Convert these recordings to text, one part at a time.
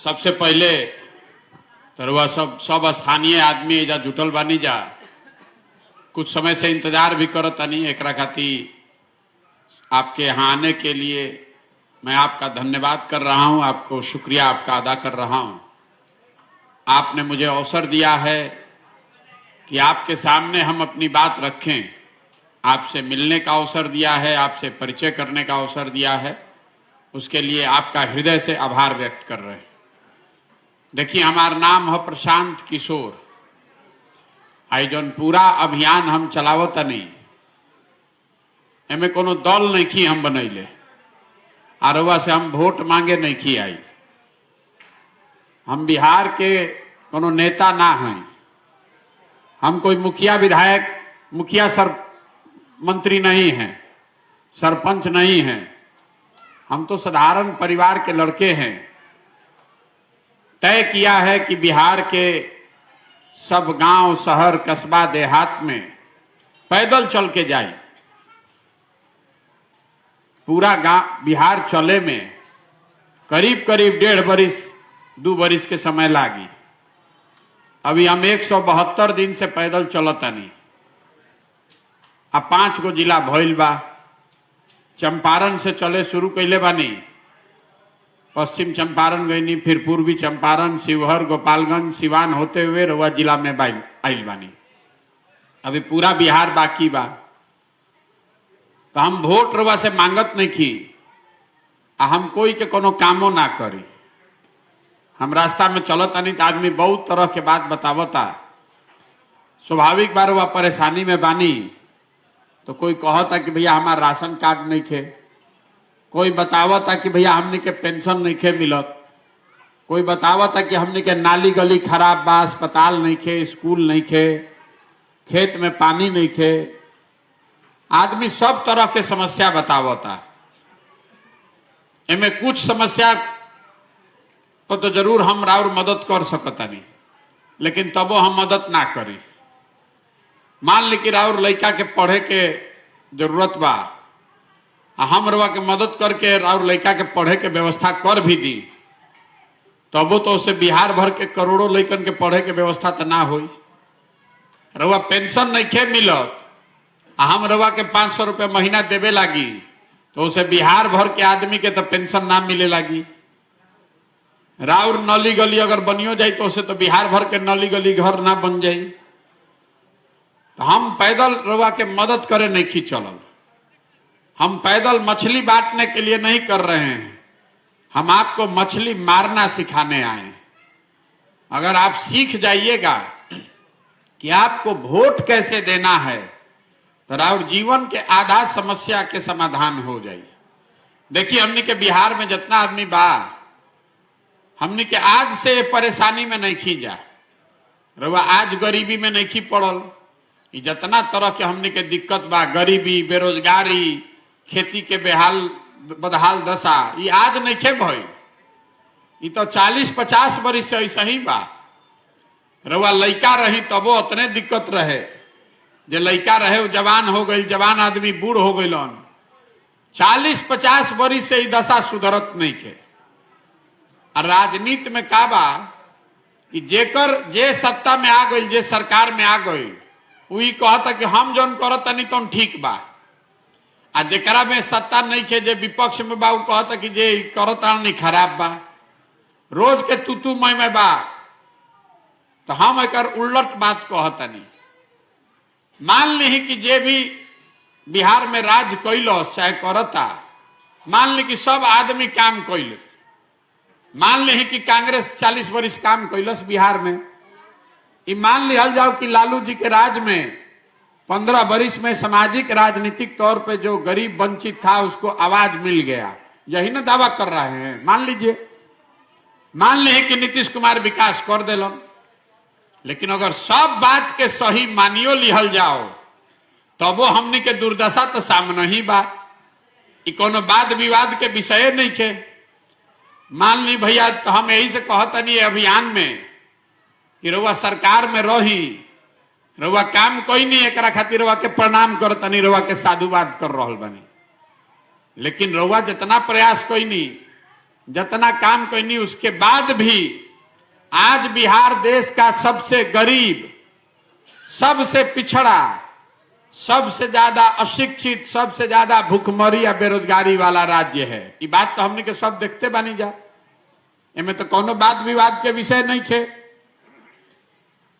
सबसे पहले तो सब स्थानीय आदमी एजा जुटल बानी जा, कुछ समय से इंतजार भी करत तनी एकरा खातिर आपके यहाँ आने के लिए मैं आपका धन्यवाद कर रहा हूँ, आपको शुक्रिया आपका अदा कर रहा हूँ। आपने मुझे अवसर दिया है कि आपके सामने हम अपनी बात रखें, आपसे मिलने का अवसर दिया है, आपसे परिचय करने का अवसर दिया है, उसके लिए आपका हृदय से आभार व्यक्त कर रहे हैं। देखिए, हमारा नाम है प्रशांत किशोर। आई जौन पूरा अभियान हम चलावत नहीं, एमे कोनो दल नहीं की हम बनैले, आरवा से हम वोट मांगे नहीं की आई। हम बिहार के कोनो नेता ना हैं, हम कोई मुखिया विधायक मुखिया मंत्री नहीं हैं, सरपंच नहीं हैं, हम तो साधारण परिवार के लड़के हैं। तय किया है कि बिहार के सब गांव शहर कस्बा देहात में पैदल चल के जाए। पूरा गांव बिहार चले में करीब करीब 1.5 बरिस 2 बरिस के समय लागी। अभी हम 172 दिन से पैदल चलतानी। अब 5 गो जिला भइल बा। चंपारण से चले शुरू कैले बानी, पश्चिम चंपारण गईनी, फिर पूर्वी चंपारण, शिवहर, गोपालगंज, सिवान होते हुए रउआ जिला में आइल बानी। अभी पूरा बिहार बाकी बा। तो हम वोट रउआ से मांगत नहीं की, हम कोई के कोनो कामो ना करी। हम रास्ता में चलत आनी तो आदमी बहुत तरह के बात बतावता। स्वाभाविक बार रउआ परेशानी में बानी तो कोई कहता कि भैया हमारा राशन कार्ड नहीं खे, कोई बतावता कि भैया हमने के पेंशन नहीं खे मिलत, कोई बतावता कि हमने के नाली गली खराब बा, अस्पताल नहीं खे, स्कूल नहीं खे, खेत में पानी नहीं खे। आदमी सब तरह के समस्या बतावता। एमे कुछ समस्या तो जरूर हम राउर मदद कर सकता नहीं, लेकिन तबो हम मदद ना करी। मान ली कि राउर लड़का के पढ़े के जरूरत बा, हम रवा के मदद करके राउर लड़का के पढ़े के व्यवस्था कर भी दी, तबो तो उसे बिहार भर के करोड़ों लड़कन के पढ़े के व्यवस्था तो ना होई। रवा पेंशन नहीं खे मिलत, हम रवा के 500 रुपये महीना देवे लागी तो उसे बिहार भर के आदमी के तो पेंशन ना मिले लागी। राउर नली गली अगर बनियो जाए तो उसे तो बिहार भर के नली गली घर ना बन जाए। तो हम पैदल रवा के मदद करे नहीं खी चलल। हम पैदल मछली बांटने के लिए नहीं कर रहे हैं, हम आपको मछली मारना सिखाने आए। अगर आप सीख जाइएगा कि आपको वोट कैसे देना है तो राउर जीवन के आधा समस्या के समाधान हो जाए। देखिए, हमने के बिहार में जितना आदमी बा, हमने के आज से परेशानी में नहीं खी जा रवा, आज गरीबी में नहीं खी पड़ल। जितना तरह के हमने के दिक्कत बा, गरीबी, बेरोजगारी, खेती के बदहाल दशा, ये आज नहीं खे भई। ये तो 40-50 बरिस से ऐसा ही बा। रवा लड़का रही तबो उतने दिक्कत रहे, जे लड़का रहे वो जवान हो गई, जवान आदमी बूढ़ हो गई। 40-50 बरिस से दशा सुधरत नहीं खे। और राजनीति में का बा कि जेकर जे सत्ता में आ गई, जे सरकार में आ गई, वही कहता कि हम जौन करत नहीं तो ठीक बा। आ जेकरा में सत्ता नहीं खे, जे विपक्ष में बा, वो कहता कि जे करत नहीं खराब बा, रोज के तू मैं बा। तो हम एक उलट बात कहता नहीं। मान ली कि जे भी बिहार में राज कैलस चाहे करता, मान ली कि सब आदमी काम कैल, मान ली कि कांग्रेस 40 बरिस काम कैलस बिहार में। मान लिहल जाओ कि लालू जी के राज में 15 बरिस में सामाजिक राजनीतिक तौर पे जो गरीब वंचित था उसको आवाज मिल गया, यही ना दावा कर रहे हैं। मान लीजिए, मान ली कि नीतीश कुमार विकास कर दिलन, लेकिन अगर सब बात के सही मानियो लिहल जाओ तब वो हमने के दुर्दशा तो सामने ही बा। कोनो वाद विवाद के विषय नहीं थे। मान ली भैया, तो हम यही से कहतनी अभियान में कि रउआ सरकार में रही, रउआ काम कोई नहीं, एक खातिर रउआ के प्रणाम करतनी, रउआ के साधुवाद कर रहल बनी। लेकिन रउआ जितना प्रयास कोई नहीं, जितना काम करनी, उसके बाद भी आज बिहार देश का सबसे गरीब, सबसे पिछड़ा, सबसे ज्यादा अशिक्षित, सबसे ज्यादा भूखमरी या बेरोजगारी वाला राज्य है। ये बात तो हमने के सब देखते बानी जा, इनमें तो कोनो बात विवाद के विषय नहीं थे।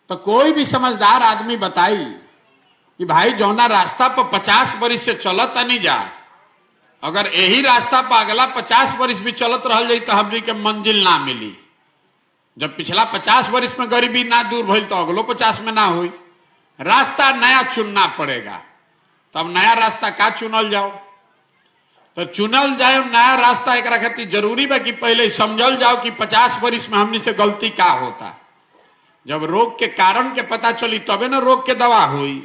तो कोई भी समझदार आदमी बताई कि भाई जौना रास्ता पर 50 वर्ष से चलत नहीं जा, अगर यही रास्ता पर अगला 50 वर्ष भी चलत रह जाई तो हमनी के मंजिल ना मिली। जब पिछला 50 वर्ष में गरीबी ना दूर भइल तो अगलो 50 में ना हुई। रास्ता नया चुनना पड़ेगा। तब नया रास्ता का चुनल जाओ, तो चुनल जाए नया रास्ता। एक खातिर जरूरी बा कि पहले समझल जाओ कि 50 वर्ष में हमनी से गलती का होता। जब रोग के कारण के पता चली तबे ना रोग के दवा हुई।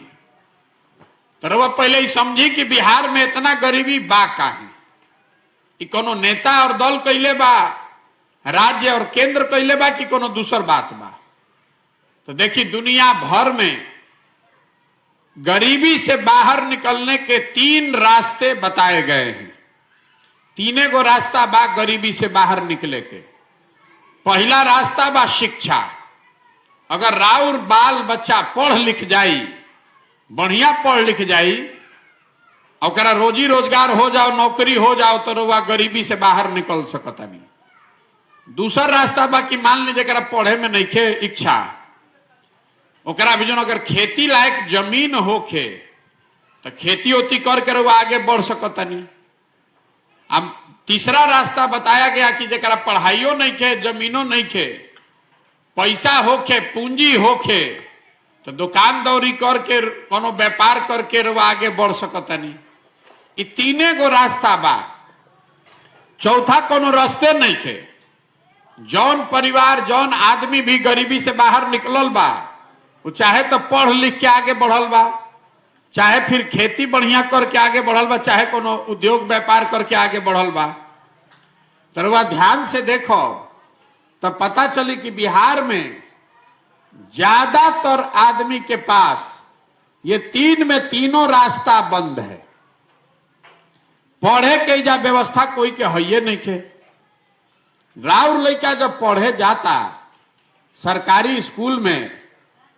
तो रउआ पहले ही समझी कि बिहार में इतना गरीबी बा काहे। कोनो नेता और दल कैले बा, राज्य और केंद्र कैले बा कि कोनो दूसर बात बा। तो देखी दुनिया भर में गरीबी से बाहर निकलने के 3 रास्ते बताए गए हैं। तीने गो रास्ता बा गरीबी से बाहर निकले के। पहला रास्ता बा शिक्षा। अगर राउर बाल बच्चा पढ़ लिख जाई, बढ़िया पढ़ लिख जाई, और रोजी रोजगार हो जाओ, नौकरी हो जाओ, तो वह गरीबी से बाहर निकल सकता नहीं। दूसरा रास्ता बा कि मान लीजिए जरा पढ़े में नहीं खे इच्छा, ओकरा भी अगर खेती लायक जमीन होखे तो खेती ओती करके वो आगे बढ़ सकता नहीं। अब तीसरा रास्ता बताया गया कि जरा पढ़ाइयो नहीं खे, जमीनों नहीं खे, पैसा होखे, पूंजी होखे, तो दुकान दौरी करके कोनो व्यापार करके वो आगे बढ़ सकता नहीं। ये तीने गो रास्ता बा, चौथा कोनो रास्ते नहीं खे। जौन परिवार, जौन आदमी भी गरीबी से बाहर निकलल बा, वो चाहे तो पढ़ लिख के आगे बढ़ल बा, चाहे फिर खेती बढ़िया करके आगे बढ़ल बा, चाहे कोनो उद्योग व्यापार करके आगे बढ़ल बा। तो वह ध्यान से देखो तो पता चली कि बिहार में ज्यादातर आदमी के पास ये 3 में तीनों रास्ता बंद है। पढ़े के जा व्यवस्था कोई के है नहीं के। राउर लड़का जब पढ़े जाता सरकारी स्कूल में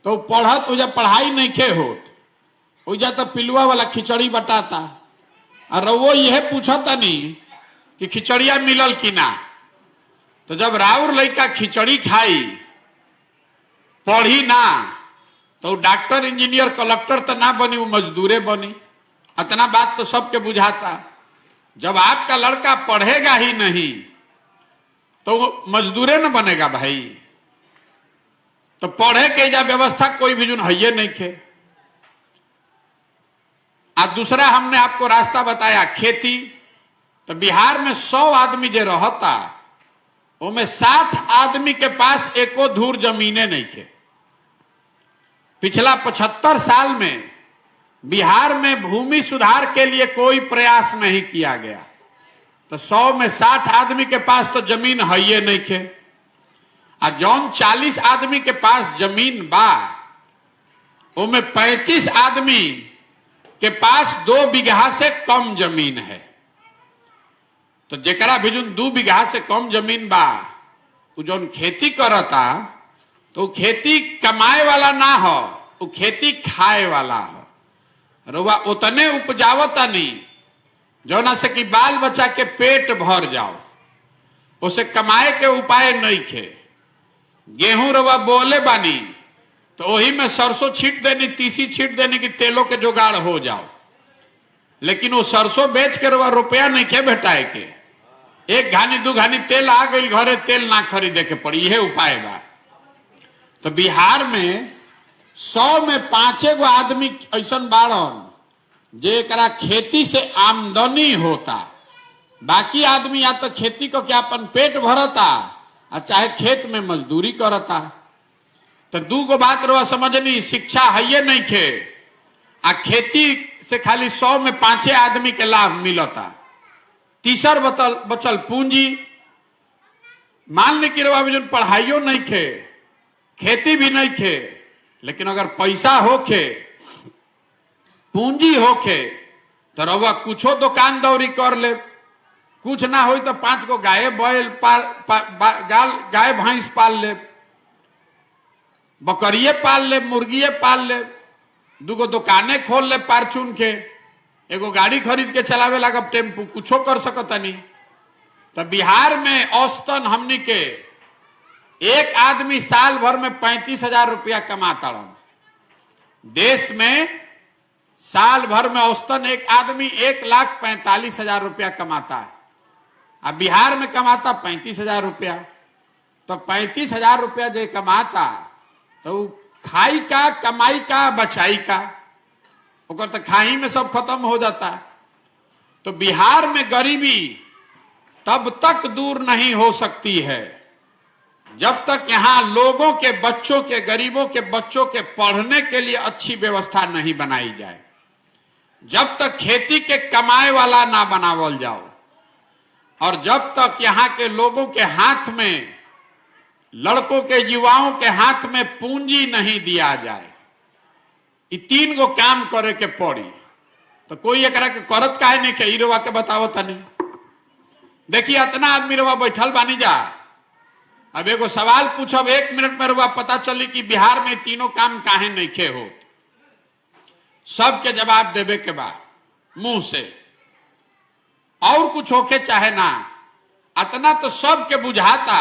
तो पढ़त हो जा, पढ़ाई नहीं खे होत हो जा, तो पिलुआ वाला खिचड़ी बटाता। और वो यह पूछता नहीं कि खिचड़िया मिलल कि ना। तो जब राउर लड़का खिचड़ी खाई, पढ़ी ना, तो डॉक्टर, इंजीनियर, कलेक्टर तो ना बनी, वो मजदूरे बनी। इतना बात तो सबके बुझाता। जब आपका लड़का पढ़ेगा ही नहीं तो वो मजदूरे न बनेगा भाई। तो पढ़े के जा व्यवस्था कोई भी जुन है नहीं खे। आज दूसरा हमने आपको रास्ता बताया खेती। तो बिहार में 100 आदमी जो रहता, उनमें 60 आदमी के पास एको धूर जमीने नहीं थे। पिछला 75 साल में बिहार में भूमि सुधार के लिए कोई प्रयास नहीं किया गया। तो 100 में 60 आदमी के पास तो जमीन है ये नहीं थे। और जौन 40 आदमी के पास जमीन बा, उनमें 35 आदमी के पास 2 बीघा से कम जमीन है। तो जेकरा भी जो 2 बीघा से कम जमीन बा, वो जौन खेती करता, तो खेती कमाए वाला ना हो, वो खेती खाए वाला हो। रुआ उतने उपजावता नहीं जौना से कि बाल बच्चा के पेट भर जाओ, उसे कमाए के उपाय नहीं खे। गेहूं रुआ बोले बानी तो वही में सरसों छीट देनी, तीसी छीट देनी कि तेलों के जुगाड़ हो जाओ। लेकिन वो सरसों बेच के रुआ रुपया नहीं के भेटाए के। 1 घानी 2 घानी तेल आ गई घरे, तेल ना खरीदे के पड़ी, यह उपाय बा। तो बिहार में 100 में 5 गो आदमी ऐसा बाड़न जेकरा खेती से आमदनी होता। बाकी आदमी या तो खेती को क्या अपन पेट भरता, और चाहे खेत में मजदूरी करता। तो 2 गो बात रहा समझनी, शिक्षा है ये नहीं खे, आ खेती से खाली 100 में 5 आदमी के लाभ मिलता। तीसर बचल पूंजी। मान ली कि रवा में पढ़ाइयो नहीं खे, खेती भी नहीं खे, लेकिन अगर पैसा होखे, पूंजी होखे, तो रवा कुछो दुकान दौरी कर ले। कुछ ना हो तो 5 गो गाय बैल गाय भैंस पाल ले, बकरिए पाल ले, मुर्गिए पाल ले, 2 गो दुकाने खोल ले पारचून के, एगो गाड़ी खरीद के चलावे लागब टेम्पू, कुछो कर सकतनी। तो बिहार में औसतन हमनी के एक आदमी साल भर में 35,000 रुपया कमाता। देश में साल भर में औसतन एक आदमी 1,45,000 रुपया कमाता है। अब बिहार में कमाता 35,000 रुपया। तो 35,000 रुपया जो कमाता तो खाई का, कमाई का, बचाई का, ओकर तो खाई में सब खत्म हो जाता। तो बिहार में गरीबी तब तक दूर नहीं हो सकती है जब तक यहां लोगों के बच्चों के, गरीबों के बच्चों के पढ़ने के लिए अच्छी व्यवस्था नहीं बनाई जाए, जब तक खेती के कमाए वाला ना बनावल जाओ, और जब तक यहां के लोगों के हाथ में, लड़कों के, युवाओं के हाथ में पूंजी नहीं दिया जाए। ये 3 गो काम करे के पड़ी। तो कोई एकरा के करत काहे नहीं के? रवा के बताओ तनी। देखिए इतना आदमी रवा बैठल बानी जा। अब एगो सवाल पूछब, 1 मिनट में रवा पता चली कि बिहार में तीनों काम काहे नहीं खे हो। सबके जवाब देवे के बाद मुंह से, और कुछ होके चाहे ना। इतना तो सबके बुझाता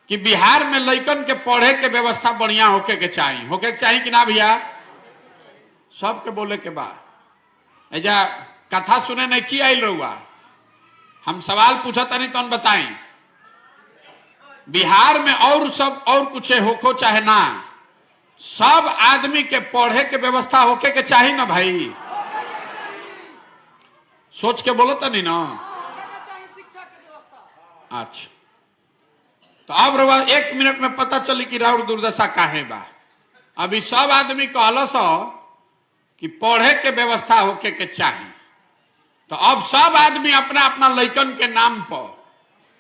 कि बिहार में लइकन के पढ़े के व्यवस्था बढ़िया होके के चाहिए कि ना भैया? सबके बोले के बाद एजा कथा सुने नहीं की आयल रहुआ। हम सवाल पूछा तनी तो बताई, बिहार में और सब और कुछ होखो चाहे ना, सब आदमी के पढ़े के व्यवस्था होके के चाहिए ना भाई? सोच के बोलो तो नहीं ना। अच्छा, तो अब रवा 1 मिनट में पता चली कि राउर दुर्दशा काहे बा। अभी सब आदमी कहल कि पढ़े के व्यवस्था होके के चाहिए। तो अब सब आदमी अपना अपना लइकन के नाम पर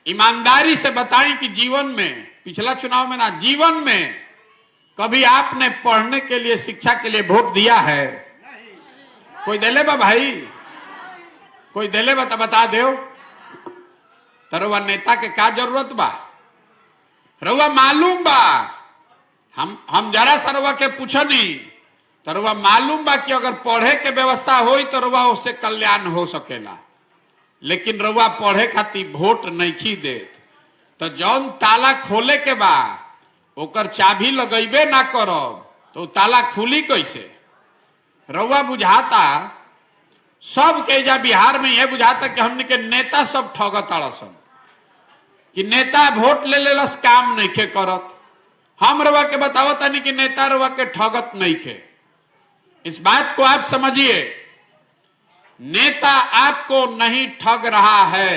ईमानदारी से बताएं कि जीवन में, पिछला चुनाव में ना, जीवन में कभी आपने पढ़ने के लिए, शिक्षा के लिए वोट दिया है? कोई दिले बा भाई? कोई दिले बा? बता दो। तो रउआ नेता के का जरूरत बा? रउआ मालूम बा, हम जरा सा रउआ के पूछनी तो रउआ मालूम बा कि अगर पढ़े के व्यवस्था होई तो रउआ उससे कल्याण हो सकेला। लेकिन रउआ पढ़े खातिर वोट नहीं देत, तो जौन ताला खोले के बा ओकर चाबी लगेबे ना करब तो ताला खुली कैसे? रउआ बुझाता सब के जा बिहार में यह बुझाता कि हमने के नेता सब ठगत अड़सन, कि नेता वोट ले लेलस, काम नहीं के करत। हम रउआ के बतावत नहीं कि नेता रउआ के ठगत नहीं के। इस बात को आप समझिए, नेता आपको नहीं ठग रहा है।